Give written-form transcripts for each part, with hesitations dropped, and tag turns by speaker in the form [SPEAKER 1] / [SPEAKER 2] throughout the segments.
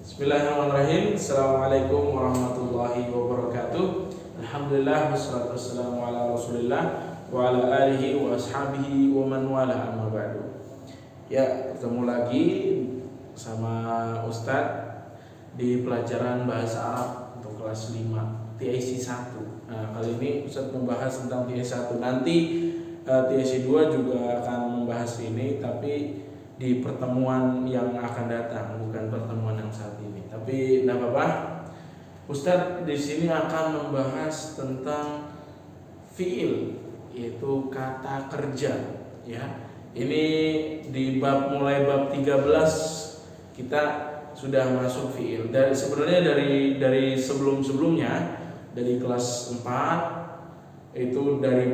[SPEAKER 1] Bismillahirrahmanirrahim. Assalamualaikum warahmatullahi wabarakatuh. Alhamdulillah wassalatu wassalamu ala Rasulillah wa ala alihi wa ashabihi wa man wala, amma ba'du. Ya, ketemu lagi sama Ustadz di pelajaran bahasa Arab untuk kelas 5 TIC 1. Nah, kali ini Ustadz membahas tentang TIC 1. Nanti TIC 2 juga akan membahas ini, tapi di pertemuan yang akan datang, bukan pertemuan yang saat ini. Tapi tidak apa-apa. Ustadz di sini akan membahas tentang fiil, yaitu kata kerja. Ya, ini di mulai bab 13 kita sudah masuk fiil. Dan sebenarnya dari sebelumnya, dari kelas 4 itu dari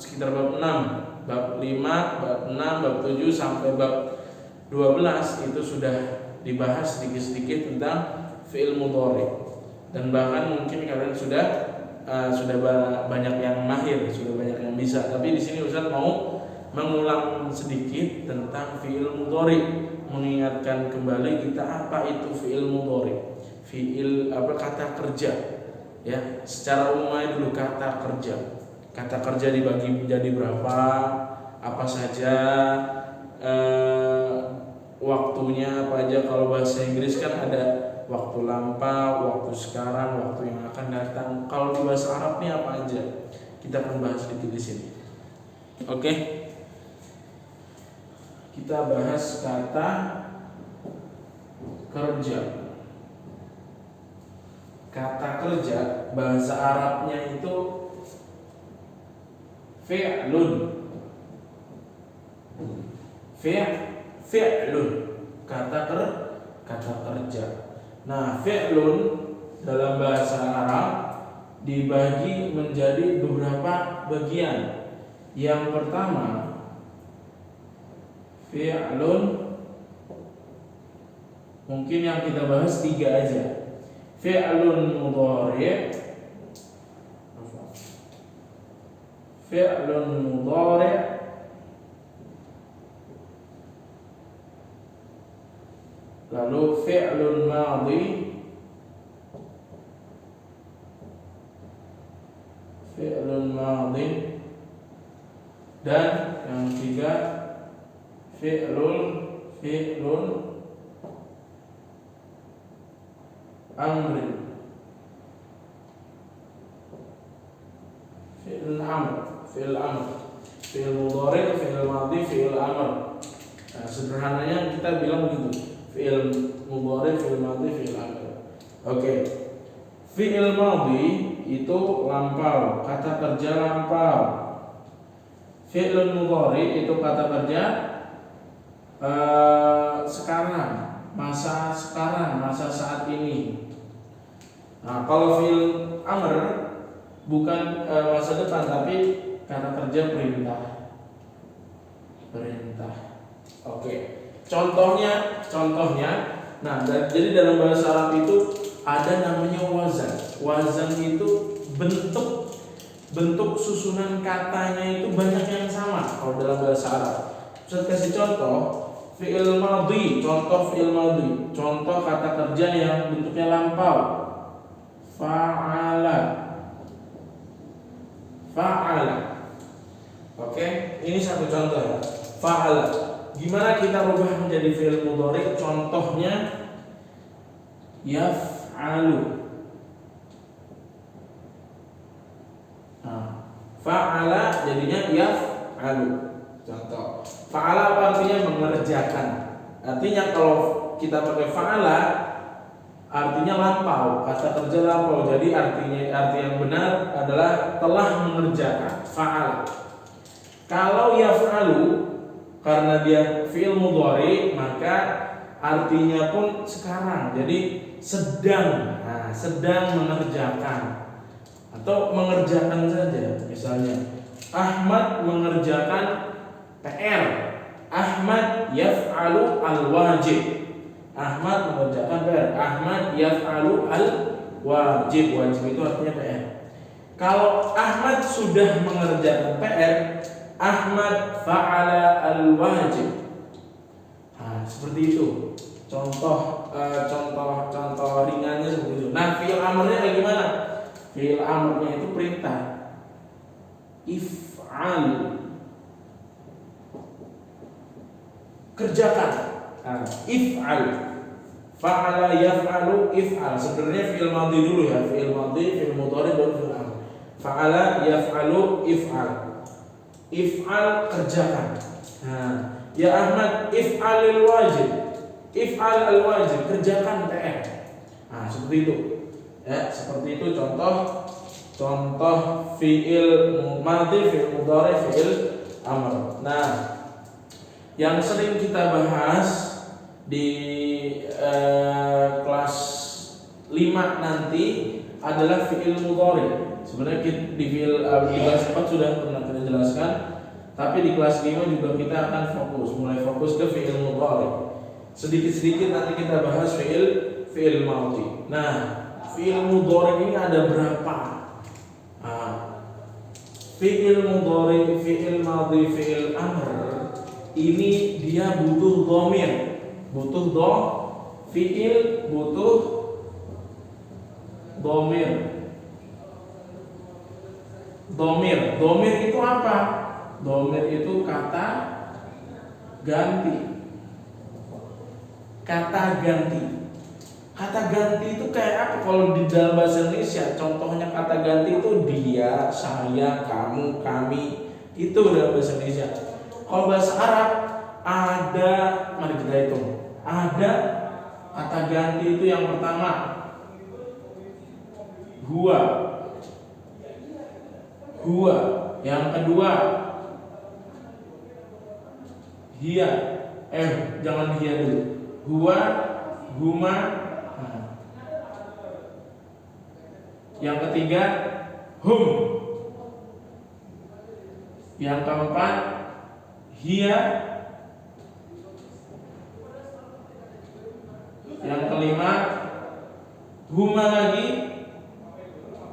[SPEAKER 1] sekitar bab 6. Bab 5, bab 6, bab 7 sampai bab 12 itu sudah dibahas sedikit-sedikit tentang fi'il mudhari. Dan bahkan mungkin kalian sudah banyak yang mahir, sudah banyak yang bisa. Tapi di sini Ustaz mau mengulang sedikit tentang fi'il mudhari, mengingatkan kembali kita apa itu fi'il mudhari. Fi'il kata kerja. Ya, secara umum dulu kata kerja. Kata kerja dibagi menjadi berapa, apa saja, waktunya apa aja. Kalau bahasa Inggris kan ada waktu lampau, waktu sekarang, waktu yang akan datang. Kalau di bahasa Arab nih apa aja? Kita akan bahas sedikit di sini. Oke. Kita bahas kata kerja. Kata kerja bahasa Arabnya itu fi'lun. Fi'lun kata kerja. Nah, fi'lun dalam bahasa Arab dibagi menjadi beberapa bagian. Yang pertama, fi'lun mungkin yang kita bahas 3 aja. Fi'lun mudhari', fi'lun mudhari', lalu fi'lun madhi, fi'lun madhi, dan yang ketiga fi'lun amri. Fi'il amr, fi'il mudhari', fi'il madhi, fi'il amr. Nah, sederhananya kita bilang begitu. Fi'il mudhari', fi'il madhi, fi'il amr. Oke. Fi'il madhi itu lampau, kata kerja lampau. Fi'il mudhari' itu kata kerja sekarang, masa sekarang, masa saat ini. Nah, kalau fi'il amr bukan masa depan, tapi kata kerja perintah. Oke. Contohnya. Nah, jadi dalam bahasa Arab itu ada namanya wazan. Wazan itu bentuk susunan katanya itu banyak yang sama kalau dalam bahasa Arab. Saya kasih contoh fi'il madhi, contoh kata kerja yang bentuknya lampau. Fa'ala. Oke, ini satu contoh ya. Fa'ala. Gimana kita rubah menjadi fi'il mudhari'? Contohnya yaf'alu. Nah, fa'ala jadinya yaf'alu. Contoh. Fa'ala apa artinya? Mengerjakan. Artinya kalau kita pakai fa'ala artinya lampau, kata kerja lampau. Jadi arti yang benar adalah telah mengerjakan. Fa'ala. Kalau yaf'alu karena dia fi'il mudhari, maka artinya pun sekarang. Jadi sedang. Nah, sedang mengerjakan atau mengerjakan saja. Misalnya Ahmad mengerjakan PR. Ahmad yaf'alu al-wajib. Ahmad mengerjakan PR. Ahmad yaf'alu al-wajib. Wajib itu artinya PR. Kalau Ahmad sudah mengerjakan PR, Ahmad fa'ala al-wajib. seperti itu. Contoh ringannya seperti itu. Nah, fi'il amrnya kayak gimana? Fi'il amrnya itu perintah. If'al, kerjakan. If'al, fa'ala yaf'alu if'al. Sebenarnya fi'il madhi dulu ya, fi'il madhi, fi'il mudhari baru fi'il amr. Fa'ala yaf'alu if'al. If'al, kerjakan. Ya Ahmad, if'alil wajib. If'al al-wajib, kerjakan PR. Seperti itu. Ya, seperti itu contoh fi'il madhi, fi'il mudhari, fi'il amr. Nah, yang sering kita bahas di kelas 5 nanti adalah fi'il mudhari. Sebenarnya di kelas 4 sudah pernah kita jelaskan, tapi di kelas 5 juga kita akan mulai fokus ke fi'il mudhari. Sedikit-sedikit nanti kita bahas fi'il madhi. Nah, fi'il mudhari ini ada berapa? Fi'il mudhari, fi'il madhi, fi'il amr ini dia butuh dhamir. Fi'il butuh dhamir. Dhamir itu apa? Dhamir itu kata ganti. Kata ganti itu kayak apa kalau di dalam bahasa Indonesia? Contohnya kata ganti itu dia, saya, kamu, kami. Itu dalam bahasa Indonesia. Kalau bahasa Arab ada, mari kita hitung. Ada kata ganti itu yang pertama huwa. Yang kedua hiya. Jangan hiya dulu. Huwa, huma. Yang ketiga hum. Yang keempat hiya. Yang kelima huma lagi.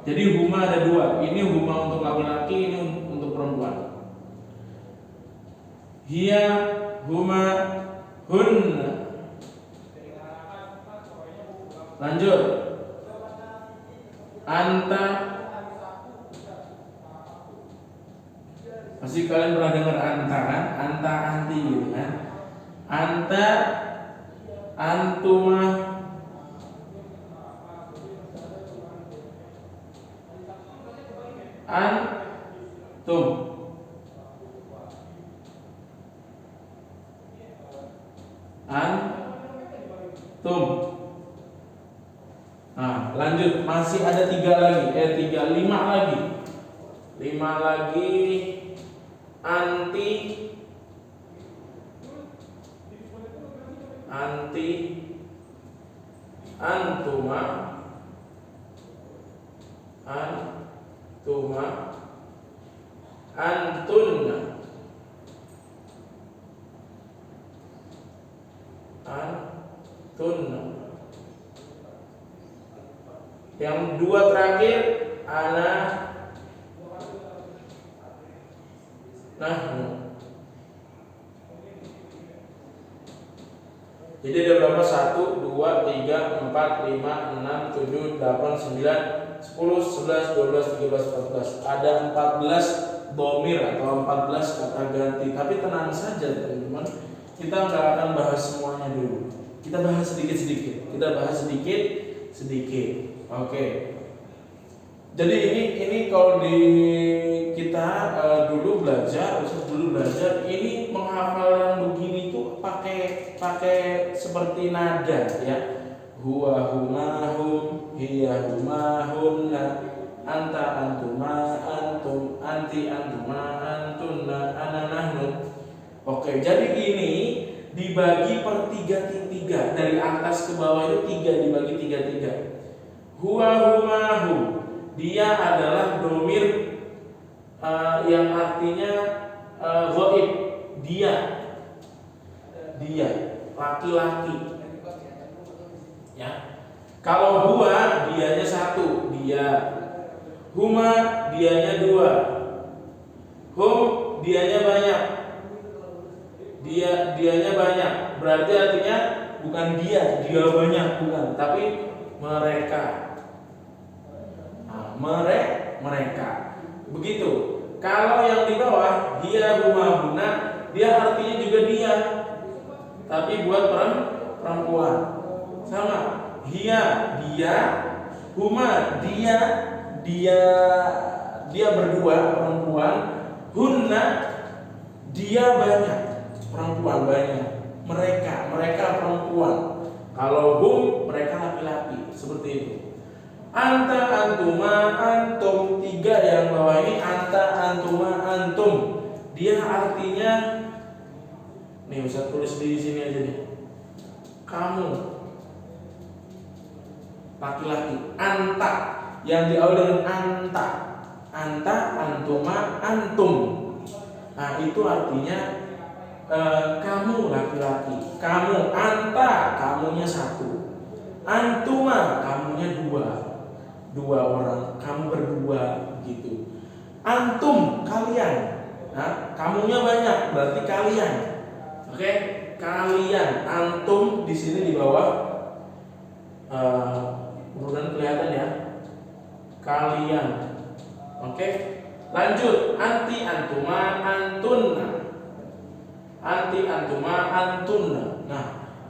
[SPEAKER 1] Jadi huma ada dua. Ini huma untuk laki-laki, ini untuk perempuan. Hiya, huma, hunna. Lanjut. Anta. Pasti kalian pernah dengar anta kan? Anta, anti gitu kan? Anta, antuma, antum. Antum. Lanjut, masih ada 5 lagi. 5 lagi. Anti, antuma, antunna, Yang 2 terakhir ana, nahnu. Jadi ada berapa? 1, 2, 3, 4, 5, 6, 7, 8, 9, 10, 11, 12, 13, 14. Ada 14 dhamir atau 14 kata ganti. Tapi tenang saja teman-teman, kita nggak akan bahas semuanya dulu. Kita bahas sedikit-sedikit. Oke. Jadi ini kalau di kita dulu belajar ini menghafal yang begini tuh pakai seperti nada ya. Huwa, huma, hum, hiya, huma, hunna, anta, antuma, antum, anti, antuma, antunna, ana, nahnu. Oke, jadi ini dibagi per 3/3. Dari atas ke bawah itu 3 dibagi 3/3. Huwa, huma, hum. Dia adalah dhamir yang artinya ghaib. Dia laki-laki. Ya. Kalau huwa dianya 1, dia. Huma dianya 2. Hum dianya banyak. dianya banyak. Berarti artinya bukan dia banyak, bukan, tapi mereka. Nah, mereka. Begitu. Kalau yang di bawah hiya huma huna, dia artinya juga dia, tapi buat perempuan. Sama. Hiya dia, huma dia berdua perempuan, hunna dia banyak perempuan banyak, mereka perempuan. Kalau hum mereka laki-laki, seperti itu. Anta antuma antum, 3 yang bawah ini anta antuma antum. Dia artinya nih Ustaz tulis di sini aja nih. Kamu laki-laki, anta yang diawali dengan anta antuma antum. Nah, itu artinya kamu laki-laki, kamu anta kamunya 1, antuma kamunya 2 orang, kamu berdua gitu. Antum kalian, nah, kamunya banyak berarti kalian. Oke, kalian. Antum di sini di bawah, mudah-mudahan kelihatan ya. Kalian. Oke, lanjut. Anti antuma antunna. Anti antuma antunna. Nah,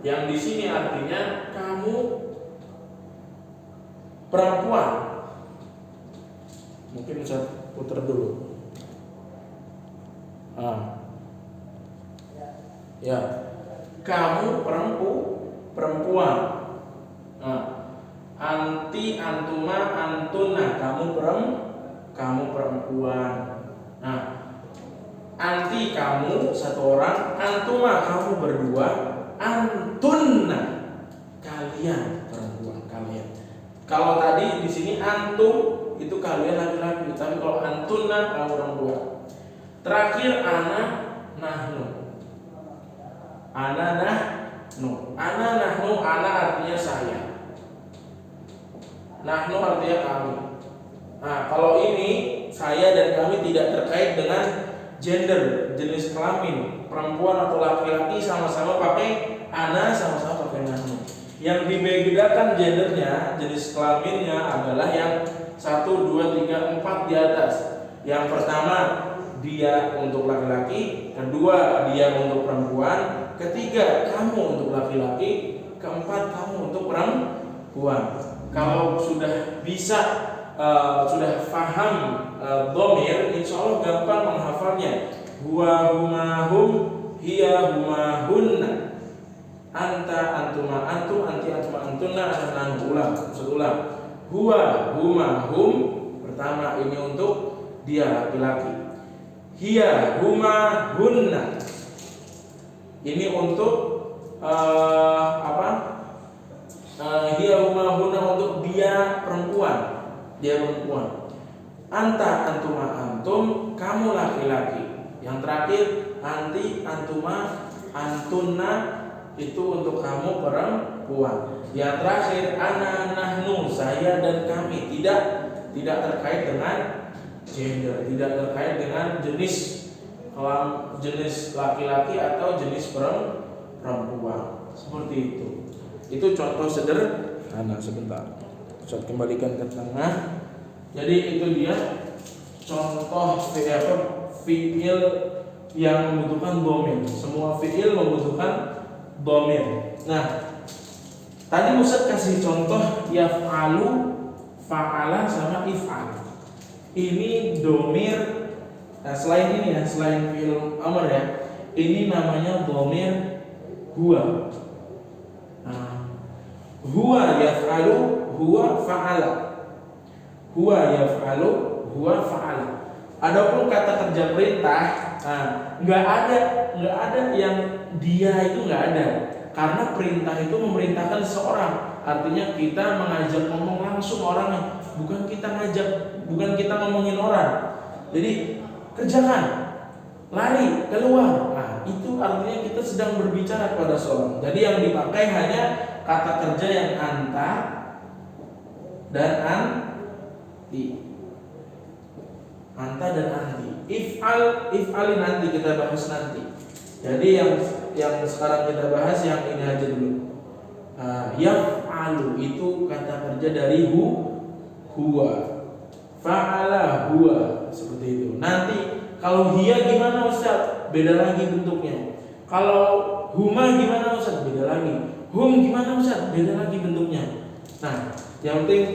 [SPEAKER 1] yang di sini artinya kamu perempuan. Mungkin saya putar dulu. Ya, kamu perempuan. Anti antuma antuna, kamu perempuan. Nah, anti kamu 1 orang, antuma kamu berdua, antunna kalian perempuan, kalian. Kalau tadi di sini antum itu kalian laki-laki, tapi kalau antunna kamu perempuan. Terakhir ana nahnu. Ana nahnu, ana artinya saya. Nahnu artinya kami. Nah, kalau ini saya dan kami tidak terkait dengan gender, jenis kelamin, perempuan atau laki-laki sama-sama pakai ana, sama-sama pakai nahnu. Yang dibedakan gendernya, jenis kelaminnya adalah yang 1, 2, 3, 4 di atas. Yang pertama dia untuk laki-laki, kedua dia untuk perempuan, ketiga kamu untuk laki-laki, keempat kamu untuk perempuan. Kalau sudah bisa sudah paham dhamir, insya Allah gampang menghafalnya. Huwa huma hum, hiya huma hunna, anta antuma antum, anti antuma antunna, ana ulang. Huwa huma hum, pertama ini untuk dia laki-laki. Hiya huma hunna, ini untuk hiya huma hunna untuk dia perempuan. Anta antuma antum, kamu laki-laki. Yang terakhir anti antuma antunna, itu untuk kamu perempuan. Yang terakhir ana nahnu, saya dan kami. Tidak terkait dengan gender, tidak terkait dengan jenis laki-laki atau jenis perempuan. Seperti itu. Itu contoh sederhana. Sebentar, saya kembalikan ke tengah. Jadi itu dia contoh fiil yang membutuhkan dhamir. Semua fiil membutuhkan dhamir. Nah, tadi Ustaz kasih contoh yaf'alu, fa'ala sama if'al. Ini dhamir. Nah, selain ini ya, selain fiil amr ya, ini namanya dhamir huwa. Huwa yaf'alu, huwa fa'ala. Huwa yaf'alu, huwa fa'ala. Adapun kata kerja perintah, nggak ada yang dia itu nggak ada, karena perintah itu memerintahkan seseorang. Artinya kita mengajak ngomong langsung orangnya, bukan kita ngomongin orang. Jadi kerjakan, lari, keluar. Nah, itu artinya kita sedang berbicara kepada seorang. Jadi yang dipakai hanya kata kerja yang anta dan anti. Anta dan anti. If'al nanti kita bahas nanti. Jadi yang sekarang kita bahas yang ini aja dulu. Yaf'alu itu kata kerja dari huwa. Fa'ala huwa, seperti itu. Nanti kalau hiya gimana Ustaz? Beda lagi bentuknya. Kalau huma gimana Ustaz? Beda lagi. Hum gimana Ustaz? Beda lagi bentuknya. Nah, yang penting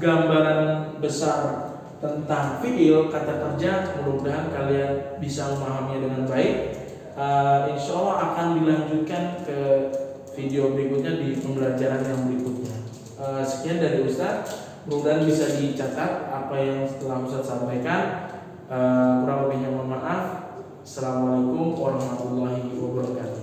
[SPEAKER 1] gambaran besar tentang fi'il kata kerja, mudah-mudahan kalian bisa memahaminya dengan baik. Insya Allah akan dilanjutkan ke video berikutnya di pembelajaran yang berikutnya. Sekian dari Ustaz, mudah-mudahan bisa dicatat apa yang telah Ustaz sampaikan. Kurang lebihnya mohon maaf. Assalamualaikum warahmatullahi wabarakatuh.